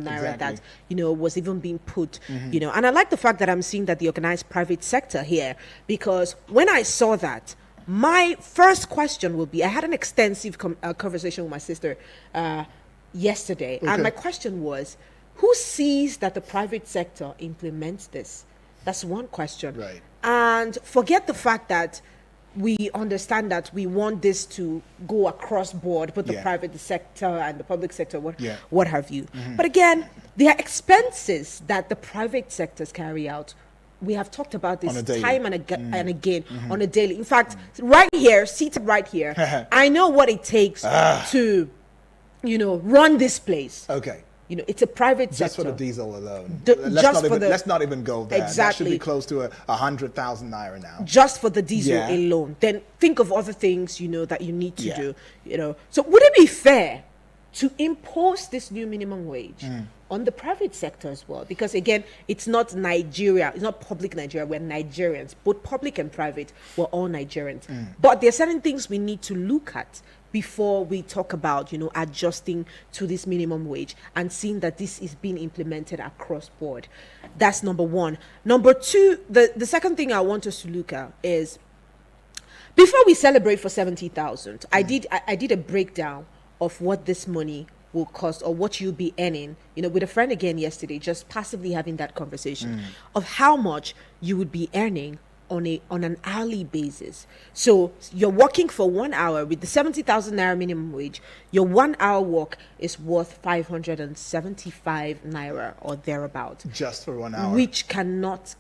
naira that, was even being put, and I like the fact that I'm seeing that the organized private sector here, because when I saw that, my first question will be, I had an extensive conversation with my sister yesterday, and my question was, who sees that the private sector implements this? That's one question. Right. And forget the fact that we understand that we want this to go across board, but the private sector and the public sector, what have you. But again, there are expenses that the private sectors carry out. We have talked about this time and again on a daily. In fact, right here, seated right here, I know what it takes to, run this place. Okay. It's a private sector. Just for the diesel alone. Let's not even go there. Exactly. That should be close to 100,000 naira now. Just for the diesel alone. Then think of other things, that you need to do. So would it be fair to impose this new minimum wage on the private sector as well? Because again, it's not Nigeria. It's not public Nigeria. We're Nigerians. Both public and private, we're all Nigerians. But there are certain things we need to look at before we talk about, adjusting to this minimum wage and seeing that this is being implemented across board. That's number one. Number two, the second thing I want us to look at is, before we celebrate for 70,000, I did a breakdown of what this money will cost, or what you'll be earning, with a friend again yesterday, just passively having that conversation of how much you would be earning on an hourly basis. So you're working for 1 hour with the 70,000 naira minimum wage. Your 1 hour work is worth 575 naira or thereabout. Just for 1 hour. Which cannot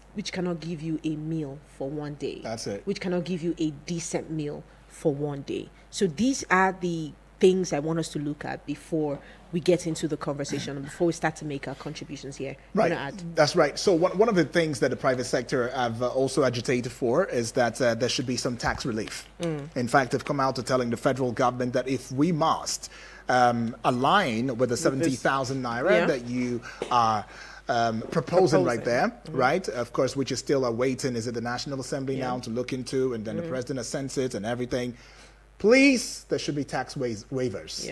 give you a meal for one day. That's it. Which cannot give you a decent meal for one day. So these are the things I want us to look at before we get into the conversation, before we start to make our contributions here. Right. That's right. So one of the things that the private sector have also agitated for is that there should be some tax relief. In fact, they've come out to telling the federal government that if we must align with the 70,000 naira that you are proposing right there, right? Of course, which is still awaiting, is it the National Assembly now to look into, and then the president assents it and everything. Please, there should be tax waivers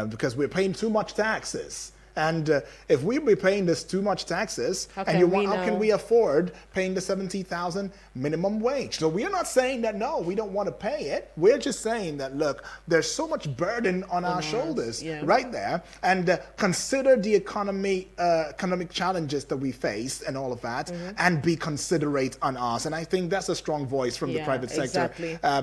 because we're paying too much taxes. And if we be paying this too much taxes, how can we afford paying the 70,000 minimum wage? So we are not saying that, no, we don't want to pay it. We're just saying that, look, there's so much burden on our shoulders right there. And consider the economic challenges that we face and all of that, and be considerate on us. And I think that's a strong voice from the private sector.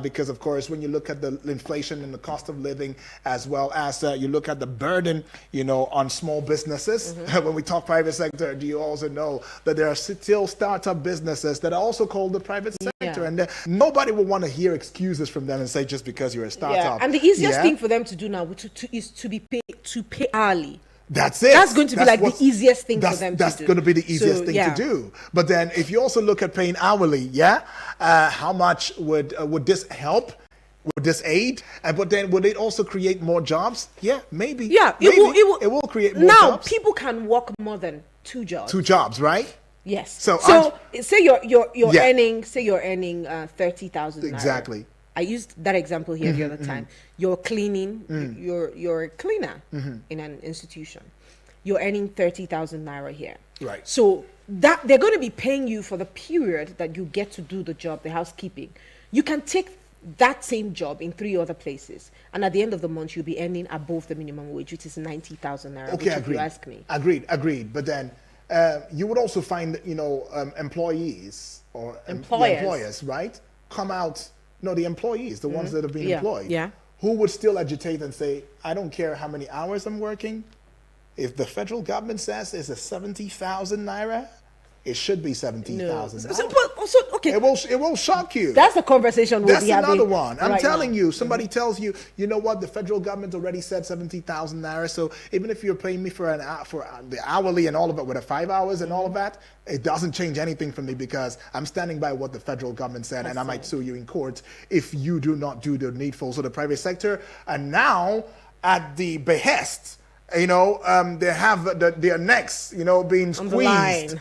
Because, of course, when you look at the inflation and the cost of living, as well as you look at the burden, on small businesses. When we talk private sector, do you also know that there are still startup businesses that are also called the private sector, and nobody will want to hear excuses from them and say just because you're a startup. And the easiest thing for them to do now is to pay hourly. That's it. That's going to be like the easiest thing for them to do. That's going to be the easiest thing to do. But then if you also look at paying hourly, how much would this help? Would this aid? But then would it also create more jobs? Yeah, maybe. Yeah, maybe. It will create more jobs. Now, people can work more than 2 jobs. 2 jobs, right? Yes. So say you're earning 30,000. Exactly. I used that example here the other time. You're cleaning. You're a cleaner in an institution. You're earning 30,000 naira here. Right. So that they're going to be paying you for the period that you get to do the job, the housekeeping. You can take that same job in 3 other places, and at the end of the month you'll be earning above the minimum wage, which is 90,000 naira. Okay, agreed. If you ask me. Agreed. But then you would also find employees or employers, right? Come out. No, the employees, the ones that have been employed, who would still agitate and say, I don't care how many hours I'm working. If the federal government says it's a 70,000 naira, it should be 70,000. Okay. It will shock you. That's a conversation we'll be having. That's another one. I'm telling now. You, somebody tells you, you know what, the federal government already said 70,000 naira. So even if you're paying me for the hourly and all of it, with the 5 hours and all of that, it doesn't change anything for me because I'm standing by what the federal government said, and I might sue you in court if you do not do the needful. So the private sector, and now at the behest, they have their necks, being squeezed,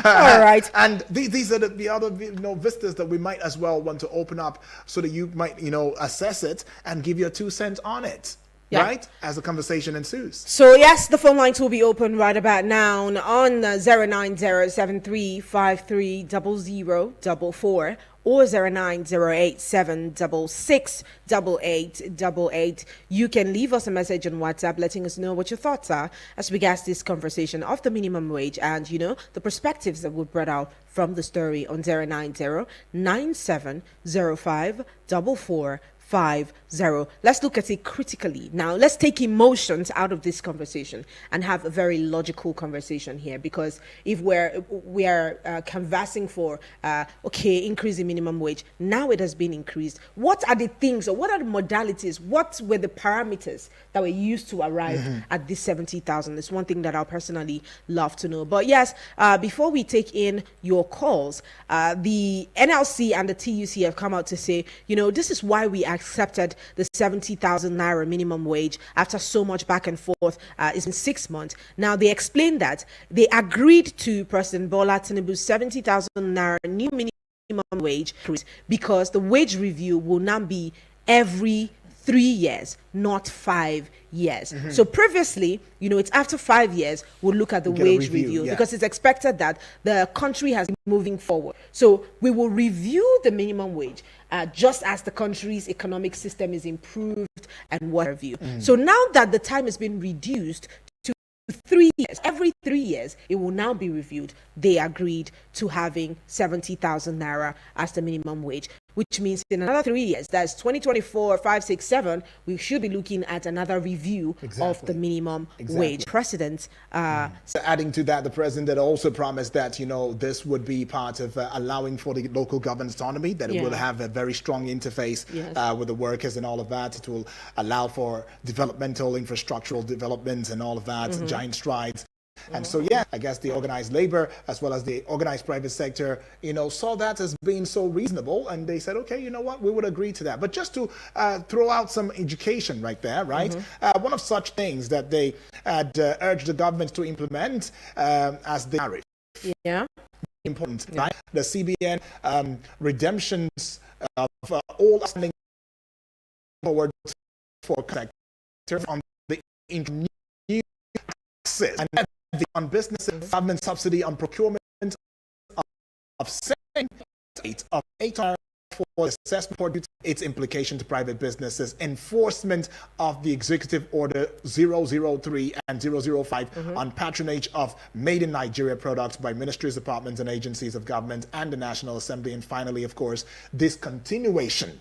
All right. And these are the other, vistas that we might as well want to open up so that you might, assess it and give your 2 cents on it. right? As the conversation ensues. So yes, the phone lines will be open right about now on 09073530044 or 09087668888. You can leave us a message on WhatsApp letting us know what your thoughts are as regards this conversation of the minimum wage and, the perspectives that we brought out from the story on 09097054450. Let's look at it critically. Now, let's take emotions out of this conversation and have a very logical conversation here. Because if we are canvassing for increase in minimum wage, now it has been increased. What are the things or what are the modalities? What were the parameters that were used to arrive at this 70,000? It's one thing that I'll personally love to know. But yes, before we take in your calls, the NLC and the TUC have come out to say, this is why we accepted the 70,000 naira minimum wage after so much back and forth. It's been 6 months. Now, they explained that they agreed to President Bola Tinubu's 70,000 naira new minimum wage because the wage review will now be every 3 years, not 5 years. So previously, it's after 5 years, we'll look at the wage review because it's expected that the country has been moving forward. So we will review the minimum wage just as the country's economic system is improved and what have you. So now that the time has been reduced to 3 years, every 3 years, it will now be reviewed. They agreed to having 70,000 naira as the minimum wage, which means in another 3 years, that's 2024, 5, 6, 7, we should be looking at another review of the minimum wage. President. So adding to that, the president also promised that, this would be part of allowing for the local government autonomy, that it will have a very strong interface with the workers and all of that. It will allow for developmental, infrastructural developments and all of that, giant strides. And so, I guess the organized labor as well as the organized private sector, saw that as being so reasonable. And they said, okay, you know what, we would agree to that. But just to throw out some education right there, right? One of such things that they had urged the government to implement as the tariff. Important, right? The CBN redemptions of all outstanding forward for sector on the new taxes and on businesses, government subsidy on procurement of of 8 for assessment, its implication to private businesses, enforcement of the Executive Order 003 and 005 on patronage of made in Nigeria products by ministries, departments, and agencies of government and the National Assembly, and finally, of course, this continuation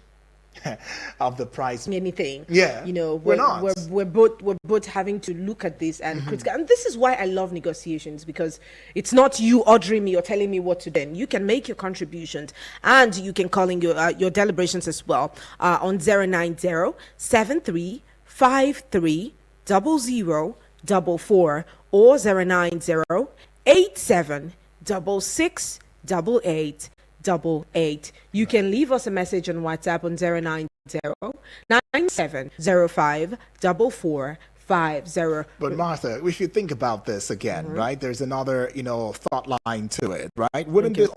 of the price anything. We're both having to look at this and critical. And this is why I love negotiations, because it's not you ordering me or telling me what to do. You can make your contributions and you can call in your deliberations as well on 09073530044 or 09087668888. You can leave us a message on WhatsApp on 09097054450. But Martha, if you think about this again, right? There's another, thought line to it, right? Wouldn't this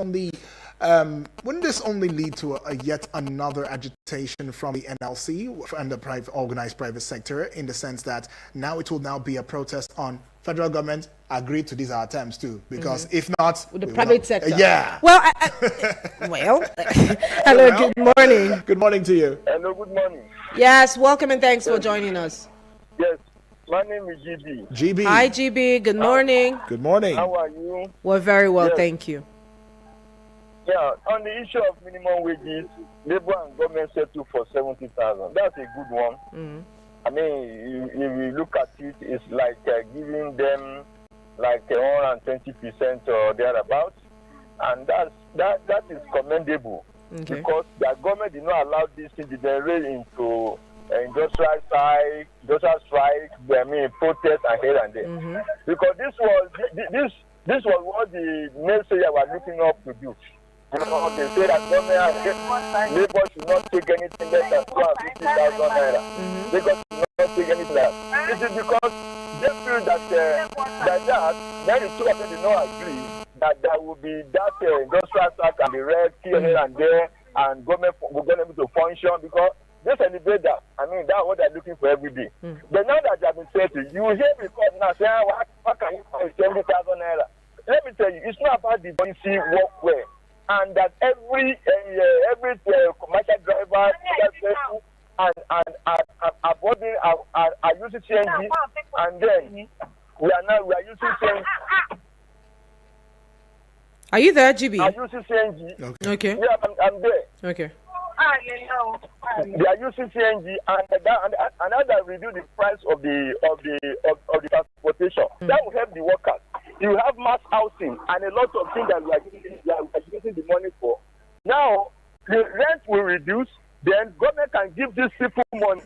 only lead to yet another agitation from the NLC and the organized private sector, in the sense that now it will now be a protest on federal government agreed to these our terms too, because if not, with the private sector. Well, hello, good morning. Good morning to you. Hello, good morning. Yes, welcome and thanks for joining us. Yes, my name is GB. GB. Hi, GB. Good morning. Good morning. How are you? We're very well, thank you. Yeah, on the issue of minimum wages, Labour and government settled for 70,000. That's a good one. I mean, if you look at it, it's like giving them like 120% or thereabouts, and that is commendable, because the government did not allow this to degenerate into industrial strike, protest and here and there, because this was what the naysayers were looking up to do. They say that government and Labour should not take anything less than 250,000 naira. Labour should not take anything less. This is because they feel that then the two of them did not agree that there will be that industrial strike and the red here and there, and government will be able to function, because They celebrate that. I mean, that's what they're looking for every day. But now that they have been settled, you will hear me call now say, what can you find 70,000 naira? Let me tell you, it's not about the policy work well. And that every commercial driver and avoiding are using CNG, and then we are using CNG. Are you there, GB? Are using CNG. Okay. Yeah, I'm there. Okay. They are using CNG, and that reduce the price of the transportation. That will help the workers. You have mass housing and a lot of things that we are using the money for. Now the rent will reduce. Then government can give these people money.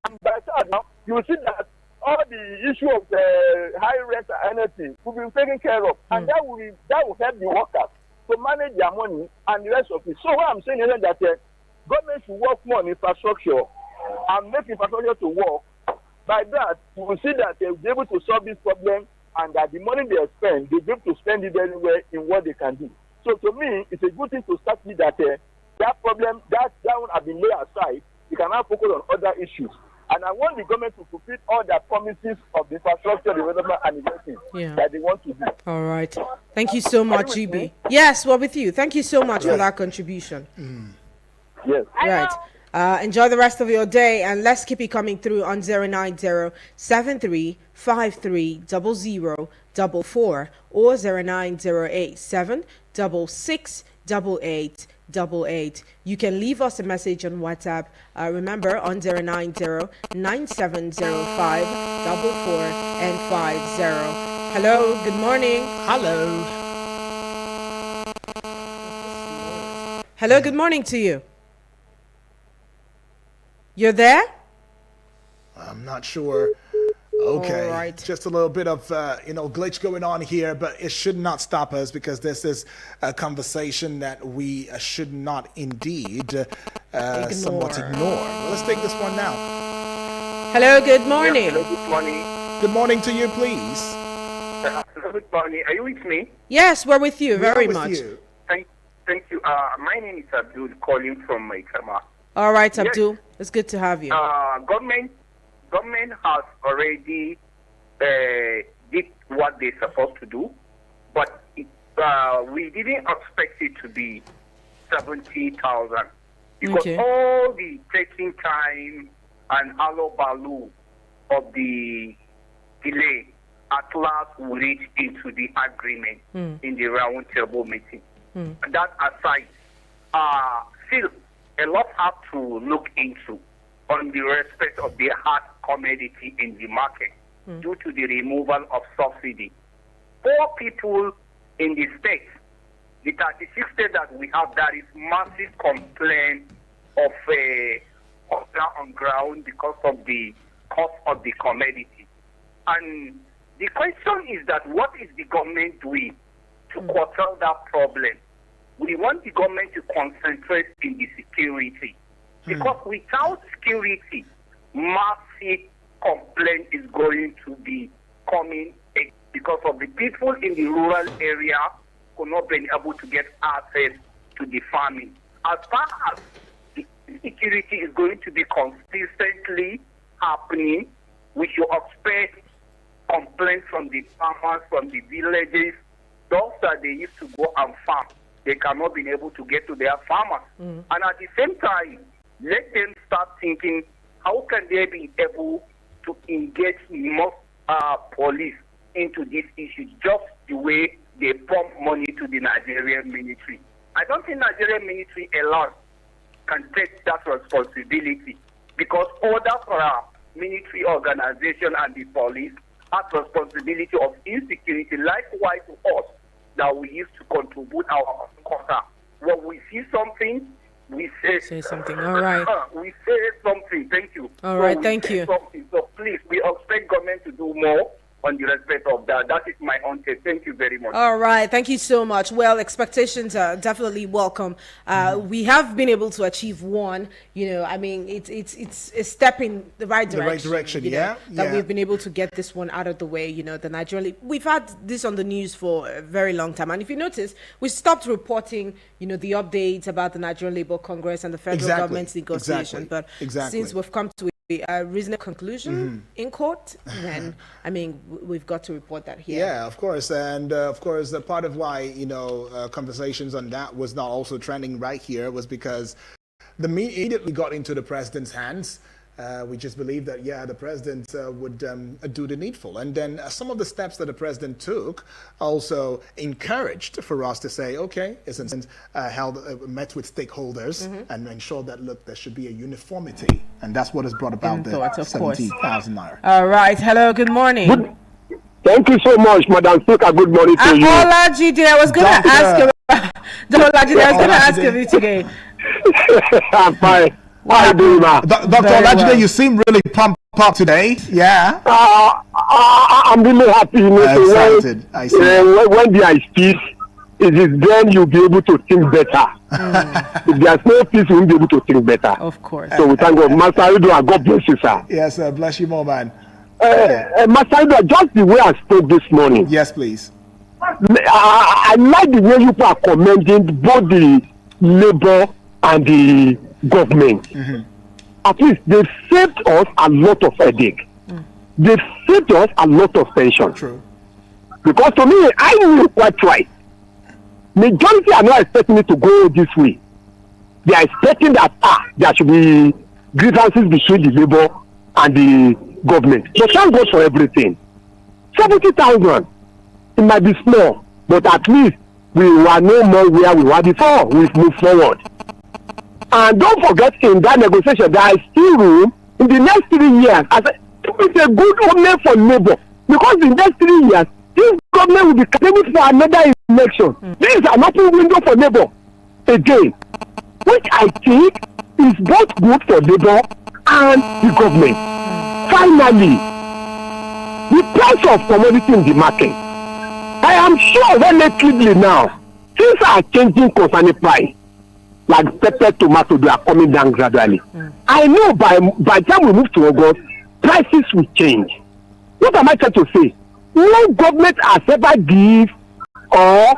And by that now, you will see that all the issue of high rent and anything will be taken care of, and that will help the workers to manage their money and the rest of it. So what I'm saying is that government should work more on infrastructure and make infrastructure to work. By that, you will see that they will be able to solve this problem, and that the money they spend, they'll be able to spend it anywhere in what they can do. So to me, it's a good thing to start with that that problem, that one has been laid aside. You can now focus on other issues. And I want the government to fulfill all their promises of the infrastructure development and investment that they want to do. All right. Thank you so much, GB. Yes, we're with you. Thank you so much for that contribution. Yes. Right. Enjoy the rest of your day, and let's keep it coming through on 090-7353-0044 or 09087668888. You can leave us a message on WhatsApp. Remember, on 090-9705-44 and 50. Hello, good morning. Hello. Hello, good morning to you. You're there? I'm not sure. Okay, All right. Just a little bit of glitch going on here, but it should not stop us, because this is a conversation that we should not indeed somewhat ignore. Well, let's take this one now. Hello, good morning. Hello, good morning. Good morning to you, please. Hello, good morning. Are you with me? Yes, we're with you very With much. you. Thank you. My name is Abdul, calling from Maitama. All right, Abdul. It's good to have you. Government has already did what they're supposed to do, but we didn't expect it to be 70,000, because all the taking time and hullabaloo of the delay at last will reach into the agreement in the round table meeting. And that aside, still a lot have to look into on the respect of the hard commodity in the market due to the removal of subsidy. Poor people in the state, the 36 states that we have, there is massive complaint of on ground because of the cost of the commodity. And the question is that what is the government doing to curtail that problem? We want the government to concentrate in the security. Because without security, massive complaint is going to be coming because of the people in the rural area who not being able to get access to the farming. As far as the security is going to be consistently happening, we should expect complaints from the farmers, from the villages, those that they used to go and farm. They cannot be able to get to their farmers. And at the same time, let them start thinking, how can they be able to engage more police into this issue, just the way they pump money to the Nigerian military. I don't think Nigerian military alone can take that responsibility, because order for our military organization and the police has responsibility of insecurity, likewise to us, that we used to contribute our quota. When we see something, we say something. All right. We say something. Thank you. All right. Thank you. Something. So please, we expect government to do more on the respect of that. That is my own take. Thank you very much. All right, thank you so much. Well, expectations are definitely welcome. We have been able to achieve one. I mean, it's a step in the right direction. The right direction, that we've been able to get this one out of the way. The Nigerian, we've had this on the news for a very long time, and if you notice, we stopped reporting, the updates about the Nigerian Labour Congress and the federal government's negotiation. But since we've come to a reasonable conclusion in court, then we've got to report that here. Yeah, of course, and of course, part of why conversations on that was not also trending right here was because the media immediately got into the president's hands. We just believe that the president would do the needful, and then some of the steps that the president took also encouraged for us to say, okay, isn't met with stakeholders and ensure that there should be a uniformity, and that's what has brought about the 70,000 naira. All right, hello, good morning. Thank you so much, Madam Speaker. Good morning to you. Olajide, I was going to ask you today. I'm fine. How you doing, ma? Dr. Olajide, you seem really pumped up today. Yeah. I'm really happy. Excited. I see. When there is peace, it is then you'll be able to think better. If there's no peace, you won't be able to think better. Of course. So we thank God. Master Ido, God bless you, sir. Yes, bless you more, man. Master Ido, just the way I spoke this morning. Yes, please. I like the way you are commending both the labor and the government. At least they've saved us a lot of headache. They've saved us a lot of tension. True. Because to me, I knew quite right. Majority are not expecting it to go this way. They are expecting that there should be grievances between the labor and the government. But thank God for everything. 70,000, it might be small, but at least we were no more where we were before. We've moved forward. And don't forget, in that negotiation, there is still room in the next 3 years. It's a good omen for labor, because in the next 3 years, this government will be campaigning for another election. This is an open window for labor again, which I think is both good for labor and the government. Finally, the price of commodity in the market. I am sure relatively now, things are changing concerning price. Like pepper, tomato, they are coming down gradually. I know by the time we move to August, prices will change. What am I trying to say? No government has ever give or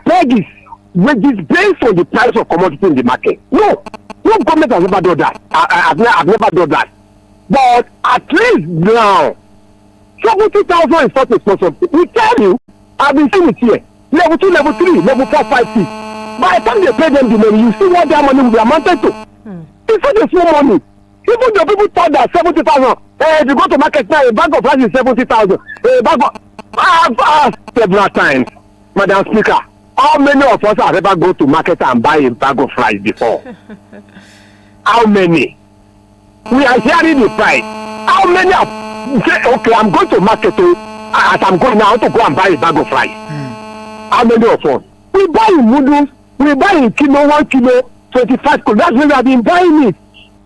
peg wages based on the price of commodity in the market. No government has ever done that. I've never done that. But at least now, 70,000 is not a sponsor. We tell you, I've been seeing it here. Level 2, level 3, level 4, 5, 6. By the time they pay them the money, you see what their money will be amounted to. It's not a small money. Even the people thought that 70,000. If you go to market now, a bag of rice is 70,000. A bag of I've asked several times, Madam Speaker, how many of us have ever gone to market and buy a bag of rice before? How many? We are hearing the price. How many have say, okay, I'm going to market as I'm going now to go and buy a bag of rice? How many of us? We buy in noodles, we buy in kilo, 1 kilo, 25 kilo. That's when we have been buying it.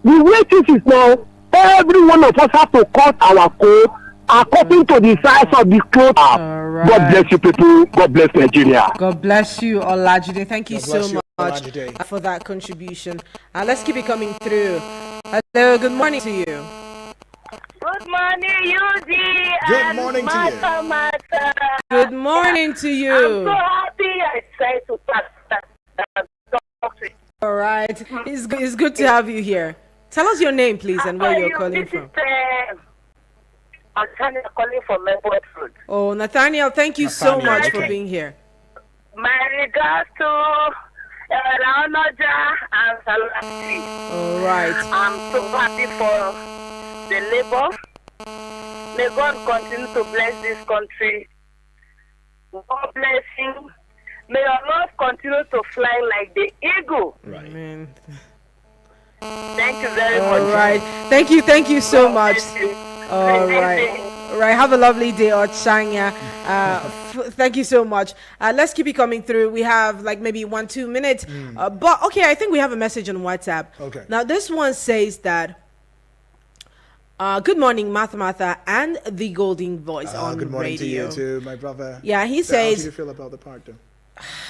The way this is now, every one of us have to cut our coat according to the size of the cloth. Right. God bless you people. God bless Nigeria. God bless you, Olajide. Thank you so much for that contribution. Let's keep it coming through. Hello, good morning to you. Good morning, Yuji. Good morning to you. Good morning to you. I'm so happy I tried to talk to you. All right. It's good to have you here. Tell us your name, please, and where you're calling from. Nathaniel calling from Melbourne Road. Oh, Nathaniel, thank you so much for being here. My regards to Raonoja and Salati. All right. I'm so happy for the labor. May God continue to bless this country. God bless you. May your love continue to fly like the eagle. Right. Amen. Thank you very much. All right. Thank you so much. All right. Have a lovely day, Ochanya. Thank you so much. Let's keep it coming through. We have like maybe 1-2 minutes. But, okay, I think we have a message on WhatsApp. Okay. Now, this one says that, I think we have a message on WhatsApp. Okay, I think we have a message on WhatsApp. But, okay, I think we have a message on WhatsApp. Okay, I think we have a message on WhatsApp. Let's keep it coming through. We have like maybe 1-2 minutes. But okay, I think we have a message on WhatsApp. Now this one says that Good morning, Martha, and the Golden Voice on good morning radio. to you too, my brother. Yeah, he So how says. do you feel about the park, though?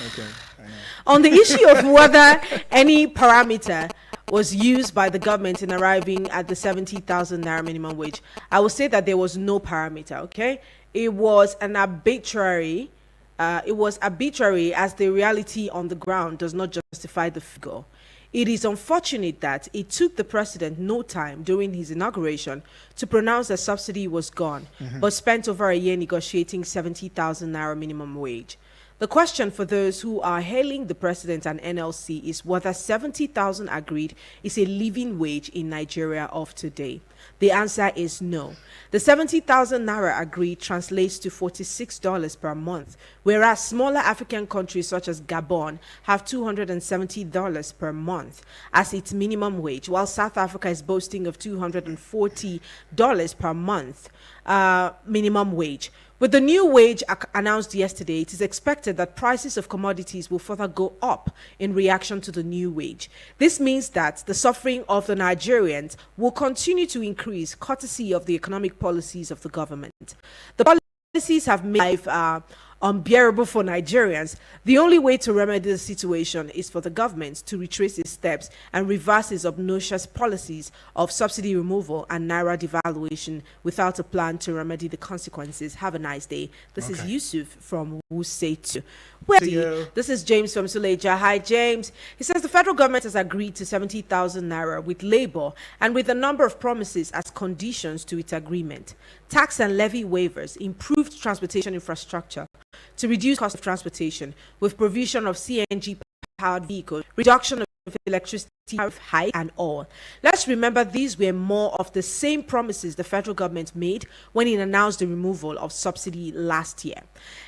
Okay, I know. On the issue of whether any parameter was used by the government in arriving at the 70,000 naira minimum wage, I will say that there was no parameter. Okay, it was an arbitrary. It was arbitrary, as the reality on the ground does not justify the figure. It is unfortunate that it took the president no time during his inauguration to pronounce that subsidy was gone, but spent over a year negotiating 70,000 naira minimum wage. The question for those who are hailing the president and NLC is whether 70,000 agreed is a living wage in Nigeria of today. The answer is no. The 70,000 naira agreed translates to $46 per month, whereas smaller African countries such as Gabon have $270 per month as its minimum wage, while South Africa is boasting of $240 per month minimum wage. With the new wage announced yesterday, it is expected that prices of commodities will further go up in reaction to the new wage. This means that the suffering of the Nigerians will continue to increase, courtesy of the economic policies of the government. The policies have made life unbearable for Nigerians. The only way to remedy the situation is for the government to retrace its steps and reverse its obnoxious policies of subsidy removal and naira devaluation without a plan to remedy the consequences. Have a nice day. This is Yusuf from Wuseitu. This is James from Suleja. Hi, James. He says the federal government has agreed to 70,000 naira with labor and with a number of promises as conditions to its agreement. Tax and levy waivers, improved transportation infrastructure to reduce cost of transportation with provision of CNG-powered vehicles, reduction of electricity tariff hike and all. Let's remember these were more of the same promises the federal government made when it announced the removal of subsidy last year.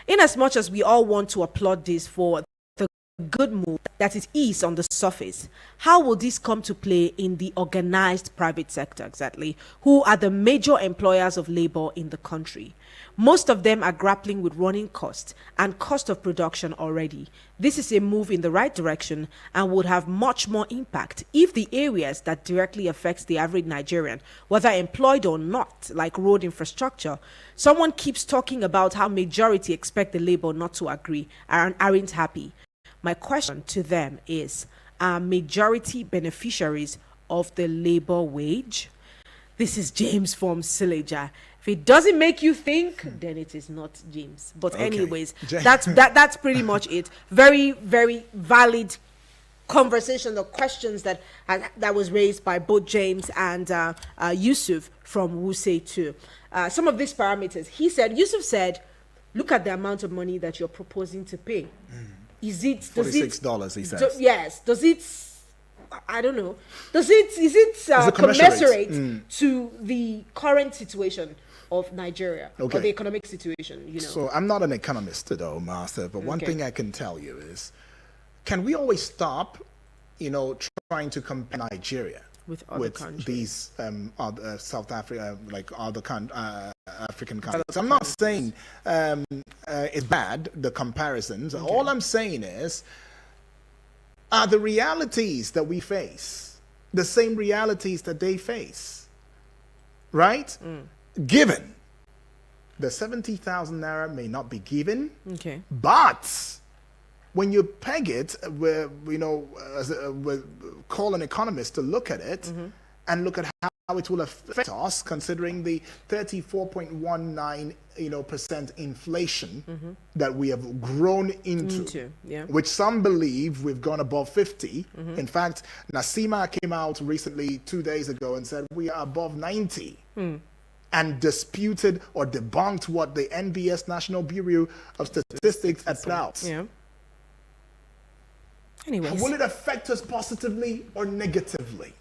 In as much as we all want to applaud this for the good move that it is on the surface, how will this come to play in the organized private sector exactly, who are the major employers of labor in the country? Most of them are grappling with running costs and cost of production already. This is a move in the right direction and would have much more impact if the areas that directly affects the average Nigerian, whether employed or not, like road infrastructure. Someone keeps talking about how majority expect the labor not to agree and aren't happy. My question to them is, are majority beneficiaries of the labor wage? This is James from Sileja. If it doesn't make you think, then it is not James. But anyways, that's pretty much it. Very, very valid conversation or questions that was raised by both James and Yusuf from Wuseitu. Some of these parameters. Yusuf said, look at the amount of money that you're proposing to pay. Is it $46? He says. Yes. Does it? I don't know. Is it commensurate to the current situation of Nigeria or the economic situation? You know. So I'm not an economist, though, Master. But one thing I can tell you is, can we always stop, trying to compare Nigeria with other countries, these other South Africa, like other African countries? I'm not saying it's bad, the comparisons. All I'm saying is, are the realities that we face the same realities that they face? Right? Given the 70,000 naira may not be given, but when you peg it, call an economist to look at it and look at how it will affect us, considering the 34.19 percent inflation that we have grown into, which some believe we've gone above 50. In fact, Nasima came out recently 2 days ago and said we are above 90. And disputed or debunked what the NBS, National Bureau of Statistics, had put out. Anyways. Will it affect us positively or negatively?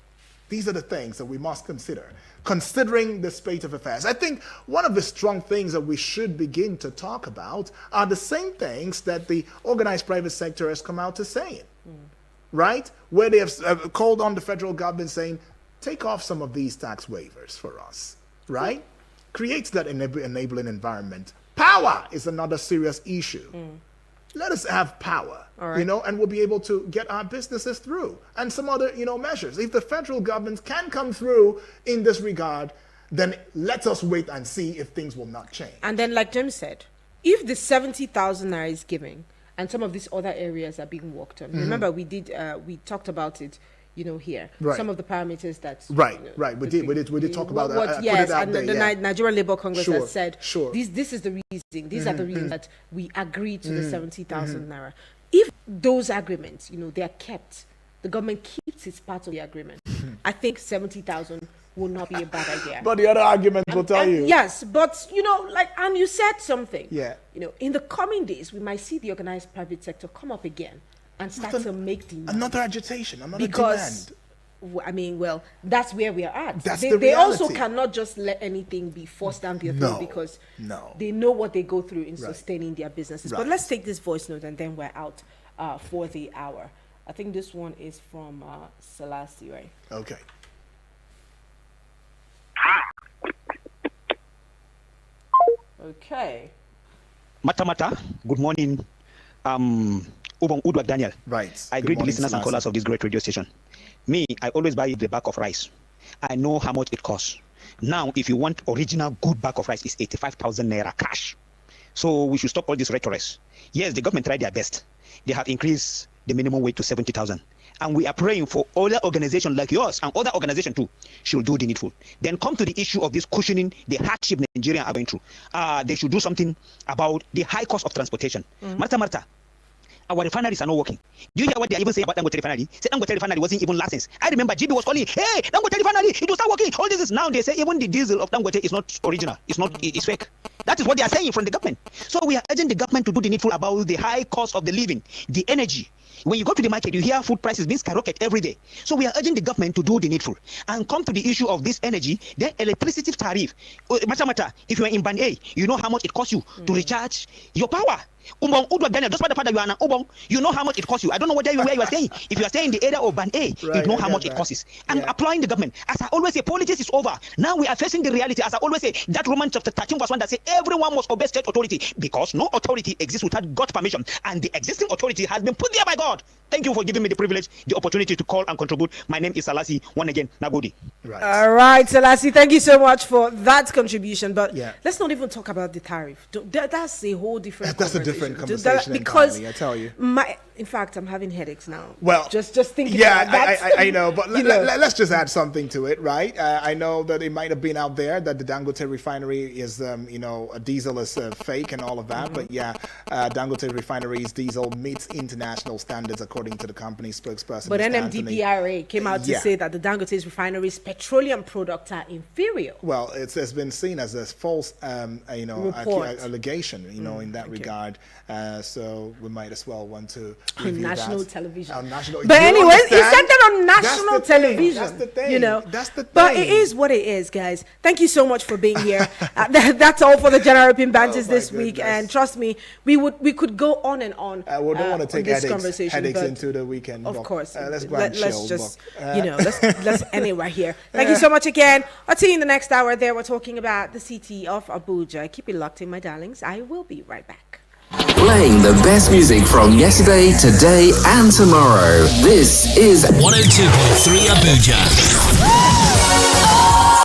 These are the things that we must consider, considering the state of affairs. I think one of the strong things that we should begin to talk about are the same things that the organized private sector has come out to say, right? Where they have called on the federal government saying, take off some of these tax waivers for us, right? Creates that enabling environment. Power is another serious issue. Let us have power, and we'll be able to get our businesses through, and some other, measures. If the federal government can come through in this regard, then let us wait and see if things will not change. And then, like Jim said, if the 70,000 naira is giving and some of these other areas are being worked on, remember we talked about it, here. Right. Some of the parameters that Right. We did talk about that. Yes, and the Nigerian Labour Congress has said, sure. This is the reason. These are the reasons that we agreed to the 70,000 naira. If those agreements, they are kept, the government keeps its part of the agreement. I think 70,000 will not be a bad idea. But the other arguments will tell you. Yes, but and you said something. Yeah. In the coming days, we might see the organized private sector come up again and start to make demand. Another agitation, another demand. That's where we are at. They also cannot just let anything be forced down their throat because they know what they go through in sustaining their businesses. But let's take this voice note and then we're out for the hour. I think this one is from Selassie, right? Okay. Okay. Mata, good morning. Ubong Udwak Daniel. Right. I greet the listeners and callers of this great radio station. Me, I always buy the bag of rice. I know how much it costs. Now, if you want original good bag of rice, it's 85,000 naira cash. So we should stop all this rhetoric. Yes, the government tried their best. They have increased the minimum wage to 70,000. And we are praying for other organizations like yours and other organizations too should do the needful. Then come to the issue of this cushioning the hardship Nigerians are going through. They should do something about the high cost of transportation. Martha, our refineries are not working. Do you hear what they are even saying about Dangote refinery? Say Dangote refinery wasn't even licensed. I remember GB was calling, hey, Dangote refinery, it will start working. All this is now they say even the diesel of Dangote is not original. It's fake. That is what they are saying from the government. So we are urging the government to do the needful about the high cost of the living, the energy. When you go to the market, you hear food prices being skyrocket every day. So we are urging the government to do the needful and come to the issue of this energy, then electricity tariff. Mata, if you are in Band A, you know how much it costs you to recharge your power. Daniel, just by the fact that you are an Ubong, you know how much it costs you. I don't know where you are staying. If you are staying in the area of Band A, you know how much it costs. And applying the government. As I always say, politics is over. Now we are facing the reality. As I always say, that Romans chapter 13 verse 1 that says everyone must obey state authority because no authority exists without God's permission. And the existing authority has been put there by God. Thank you for giving me the privilege, the opportunity to call and contribute. My name is Selassie. One again, Nagodi. Right. All right, Selassie, thank you so much for that contribution. But let's not even talk about the tariff. That's a whole different That's conversation. a different conversation Because entirely, I tell you. In fact, I'm having headaches now. Well, just thinking about that. I know, but let's just add something to it, right? I know that it might have been out there that the Dangote refinery is, a diesel is fake and all of that, but Dangote refinery's diesel meets international standards according to the company spokesperson. But NMDPRA came out to say that the Dangote's refinery's petroleum products are inferior. Well, it's been seen as a false, allegation, in that regard. So we might as well want to on national television. But anyway, he said that on national television. That's the thing. That's the thing. But it is what it is, guys. Thank you so much for being here. That's all for the General Pin Banters this week. And trust me, we could go on and on. We don't want to take headaches into the weekend. Of course. Let's go and chill. Let's end it right here. Thank you so much again. I'll see you in the next hour. There we're talking about the city of Abuja. Keep it locked in, my darlings. I will be right back. Playing the best music from yesterday, today, and tomorrow. This is 102.3 Abuja.